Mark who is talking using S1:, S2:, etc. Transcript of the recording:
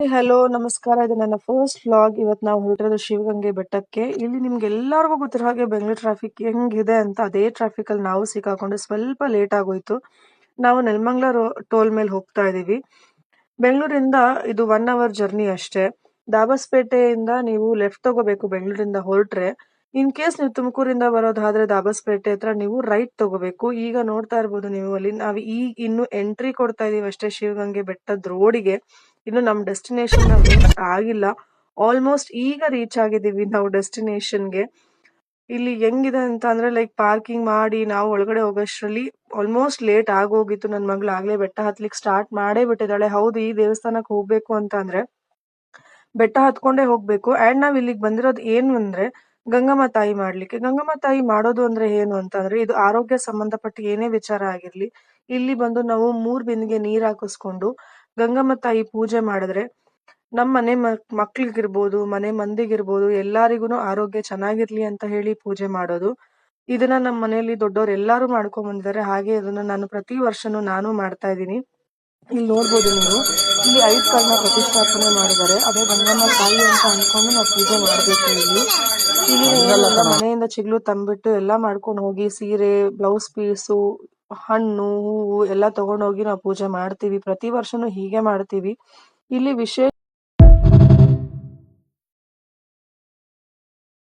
S1: Hello ನಮಸ್ಕಾರ. ಇದು ನನ್ನ ಫಸ್ಟ್ ವ್ಲಾಗ್. ಇವತ್ತು ನಾವು ಹೊರಟಿರೋದು ಶಿವಗಂಗೆ ಬೆಟ್ಟಕ್ಕೆ. ಇಲ್ಲಿ ನಿಮ್ಗೆ ಎಲ್ಲರಿಗೂ ಗೊತ್ತಿರೋ ಹಾಗೆ ಬೆಂಗಳೂರು ಟ್ರಾಫಿಕ್ ಹೆಂಗಿದೆ ಅಂತ ಅದೇ ಟ್ರಾಫಿಕ್ ಅಲ್ಲಿ ನಾವು ಸಿಕ್ಕಾಕೊಂಡು ಸ್ವಲ್ಪ ಲೇಟ್ ಆಗೋಯ್ತು. ನಾವು ನೆಲಮಂಗಲ ಟೋಲ್ ಮೇಲೆ ಹೋಗ್ತಾ ಇದೀವಿ. ಬೆಂಗಳೂರಿಂದ ಇದು 1 ಅವರ್ ಜರ್ನಿ ಅಷ್ಟೇ. ದಾಬಸ್ಪೇಟೆಯಿಂದ ನೀವು ಲೆಫ್ಟ್ ತಗೋಬೇಕು. ಬೆಂಗಳೂರಿಂದ ಹೊರಟ್ರೆ ಇನ್ ಕೇಸ್ ನೀವು ತುಮಕೂರಿಂದ ಬರೋದಾದ್ರೆ ದಾಬಸ್ಪೇಟೆ ಹತ್ರ ನೀವು ರೈಟ್ ತಗೋಬೇಕು. ಈಗ ನೋಡ್ತಾ ಇರ್ಬೋದು ನೀವು ಅಲ್ಲಿ ನಾವು ಈಗ ಇನ್ನು ಎಂಟ್ರಿ ಕೊಡ್ತಾ ಇದೀವಿ ಅಷ್ಟೇ ಶಿವಗಂಗೆ ಬೆಟ್ಟದ ರೋಡಿಗೆ. ಇನ್ನು ನಮ್ ಡೆಸ್ಟಿನೇಷನ್ ರೀಚ್ ಆಗಿಲ್ಲ. ಆಲ್ಮೋಸ್ಟ್ ಈಗ ರೀಚ್ ಆಗಿದೀವಿ ನಾವು ಡೆಸ್ಟಿನೇಷನ್ಗೆ. ಇಲ್ಲಿ ಹೆಂಗಿದೆ ಅಂತ ಅಂದ್ರೆ ಲೈಕ್ ಪಾರ್ಕಿಂಗ್ ಮಾಡಿ ನಾವು ಒಳಗಡೆ ಹೋಗೋಷ್ಟ್ರಲ್ಲಿ ಆಲ್ಮೋಸ್ಟ್ ಲೇಟ್ ಆಗೋಗಿತ್ತು. ನನ್ ಮಗಳು ಆಗ್ಲೇ ಬೆಟ್ಟ ಹತ್ಲಿಕ್ಕೆ ಸ್ಟಾರ್ಟ್ ಮಾಡೇ ಬಿಟ್ಟಿದ್ದಾಳೆ. ಹೌದು, ಈ ದೇವಸ್ಥಾನಕ್ಕೆ ಹೋಗ್ಬೇಕು ಅಂತ ಅಂದ್ರೆ ಬೆಟ್ಟ ಹತ್ಕೊಂಡೇ ಹೋಗ್ಬೇಕು. ಅಂಡ್ ನಾವ್ ಇಲ್ಲಿಗೆ ಬಂದಿರೋದು ಏನು ಅಂದ್ರೆ ಗಂಗಮ್ಮ ತಾಯಿ ಮಾಡ್ಲಿಕ್ಕೆ. ಗಂಗಮ್ಮ ತಾಯಿ ಮಾಡೋದು ಅಂದ್ರೆ ಏನು ಅಂತಂದ್ರೆ ಇದು ಆರೋಗ್ಯ ಸಂಬಂಧಪಟ್ಟ ಏನೇ ವಿಚಾರ ಆಗಿರ್ಲಿ ಇಲ್ಲಿ ಬಂದು ನಾವು 3 ಬಿಂದಿಗೆ ನೀರ್ ಹಾಕಿಸ್ಕೊಂಡು ಗಂಗಮ್ಮ ತಾಯಿ ಪೂಜೆ ಮಾಡಿದ್ರೆ ನಮ್ ಮನೆ ಮಕ್ಳಿಗಿರ್ಬೋದು, ಮನೆ ಮಂದಿಗಿರ್ಬೋದು, ಎಲ್ಲಾರಿಗೂ ಆರೋಗ್ಯ ಚೆನ್ನಾಗಿರ್ಲಿ ಅಂತ ಹೇಳಿ ಪೂಜೆ ಮಾಡೋದು. ಇದನ್ನ ನಮ್ಮ ಮನೆಯಲ್ಲಿ ದೊಡ್ಡವ್ರು ಎಲ್ಲಾರು ಮಾಡ್ಕೊಂಡ್ ಬಂದಿದ್ದಾರೆ. ಹಾಗೆ ಇದನ್ನ ನಾನು ಪ್ರತಿ ವರ್ಷನೂ ನಾನು ಮಾಡ್ತಾ ಇದೀನಿ. ಇಲ್ಲಿ ನೋಡ್ಬೋದು ನೀವು, ಇಲ್ಲಿ 5 ಕಲ್ಲನ್ನ ಪ್ರತಿಷ್ಠಾಪನೆ ಮಾಡಿದ್ದಾರೆ. ಅದೇ ಗಂಗಮ್ಮ ತಾಯಿ ಅಂತ ಅನ್ಕೊಂಡು ನಾವು ಪೂಜೆ ಮಾಡ್ಬೇಕು. ಇಲ್ಲಿ ಏನೆಲ್ಲ ಮನೆಯಿಂದ ಚಿಗ್ಲು ತಂದ್ಬಿಟ್ಟು ಎಲ್ಲಾ ಮಾಡ್ಕೊಂಡು ಹೋಗಿ ಸೀರೆ, ಬ್ಲೌಸ್ ಪೀಸು, ಹಣ್ಣು, ಹೂವು ಎಲ್ಲ ತಗೊಂಡೋಗಿ ನಾವು ಪೂಜೆ ಮಾಡ್ತೀವಿ. ಪ್ರತಿ ವರ್ಷನೂ ಹೀಗೆ ಮಾಡ್ತೀವಿ. ಇಲ್ಲಿ ವಿಶೇಷ